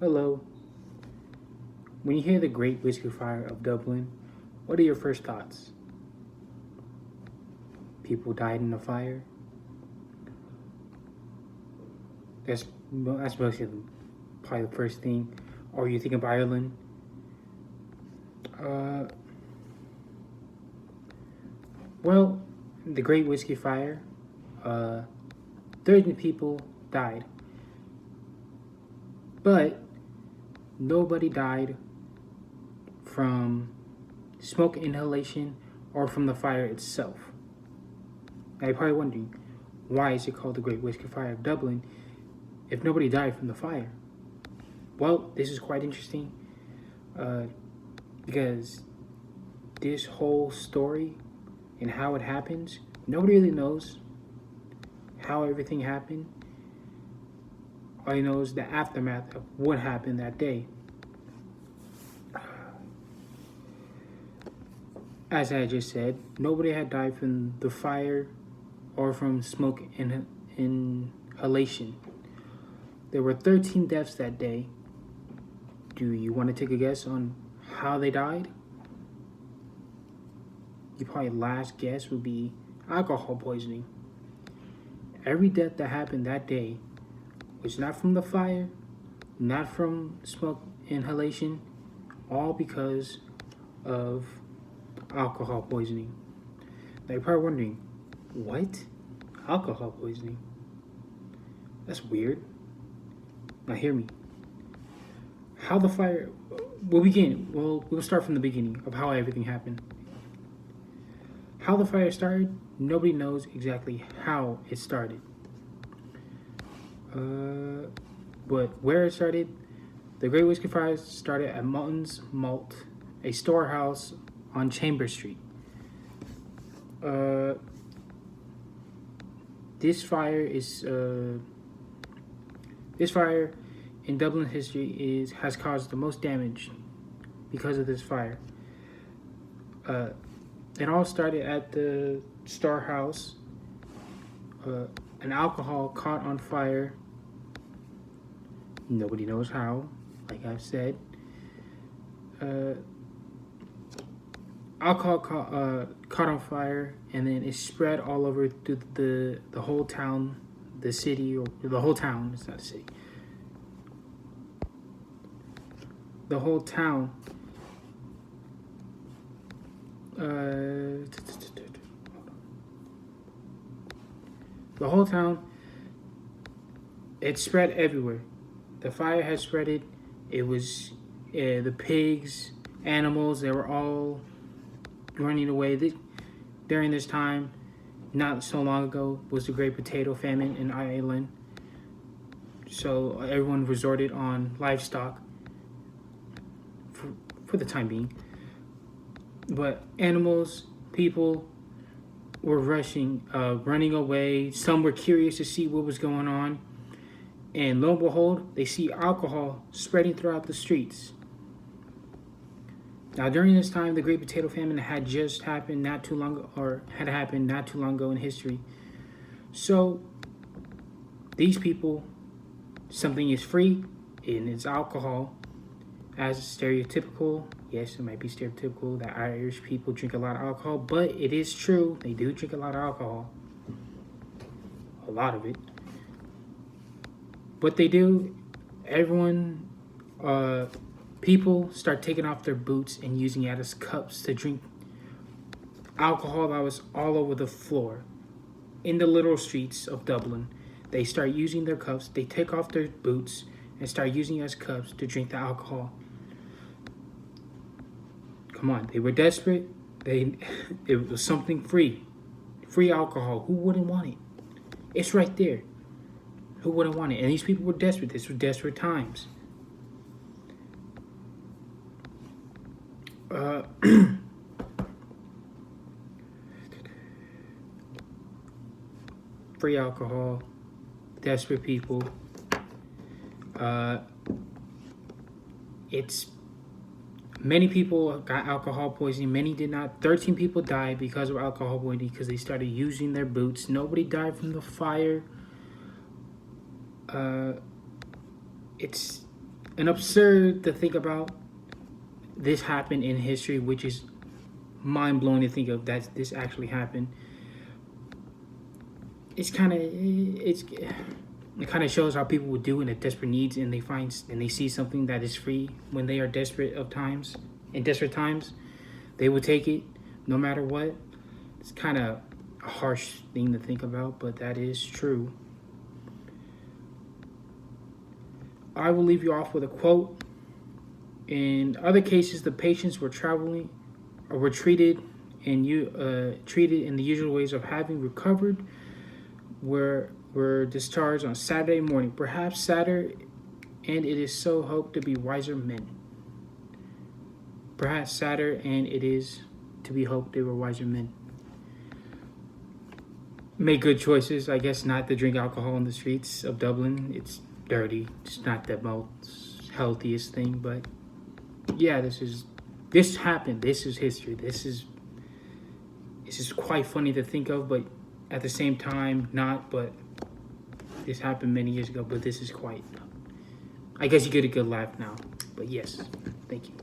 Hello. When you hear the Great Whiskey Fire of Dublin, what are your first thoughts? People died in the fire? That's mostly probably the first thing. Or you think of Ireland? Uh, well, the Great Whiskey Fire, 30 people died. But nobody died from smoke inhalation or from the fire itself. Now you're probably wondering, why is it called the Great Whiskey Fire of Dublin if nobody died from the fire? Well, this is quite interesting because this whole story and how it happens, nobody really knows how everything happened. All you know is the aftermath of what happened that day. As I just said, nobody had died from the fire or from smoke inhalation. There were 13 deaths that day. Do you want to take a guess on how they died? Your probably last guess would be alcohol poisoning. Every death that happened that day was not from the fire, not from smoke inhalation, all because of alcohol poisoning. Now you're probably wondering, what? Alcohol poisoning? That's weird. Now hear me. How the fire... We'll start from the beginning of how everything happened. How the fire started, nobody knows exactly how it started. But where it started, the Great Whiskey Fire started at Multon's Malt, a storehouse on Chambers Street. This fire in Dublin history has caused the most damage because of this fire. It all started at the storehouse. An alcohol caught on fire. Nobody knows how, like I've said. Alcohol caught on fire, and then it spread all over through the whole town, the city, or the whole town. It's not a city. The whole town. The whole town. It spread everywhere. The fire had spreaded. It was the pigs, animals. They were all running away. During this time, not so long ago, was the Great Potato Famine in Ireland. So everyone resorted on livestock for the time being. But animals, people were running away. Some were curious to see what was going on. And lo and behold, they see alcohol spreading throughout the streets. Now, during this time, the Great Potato Famine had happened not too long ago in history. So, these people, something is free, and it's alcohol. As stereotypical, yes, it might be stereotypical that Irish people drink a lot of alcohol, but it is true, they do drink a lot of alcohol. A lot of it. What they do, people start taking off their boots and using it as cups to drink alcohol that was all over the floor. In the little streets of Dublin, they start using their cups, they take off their boots and start using it as cups to drink the alcohol. Come on, they were desperate. It was something free. Free alcohol. Who wouldn't want it? It's right there. Who wouldn't want it? And these people were desperate. These were desperate times. Free alcohol, desperate people. Many people got alcohol poisoning. Many did not. 13 people died because of alcohol poisoning because they started using their boots. Nobody died from the fire. and absurd to think about. This happened in history, which is mind blowing to think of that this actually happened. It kind of shows how people would do in a desperate needs, and they see something that is free when they are desperate of times. In desperate times, they will take it no matter what. It's kind of a harsh thing to think about, but that is true. I will leave you off with a quote. In other cases, the patients were treated treated in the usual ways of having recovered, were discharged on Saturday morning, perhaps sadder, and it is so hoped to be wiser men. Perhaps sadder, and it is to be hoped they were wiser men. Make good choices, I guess, not to drink alcohol in the streets of Dublin. It's dirty. It's not the most healthiest thing, but yeah, this happened. This is history. This is quite funny to think of, but at the same time, not. But this happened many years ago. But this is quite. I guess you get a good laugh now. But yes, thank you.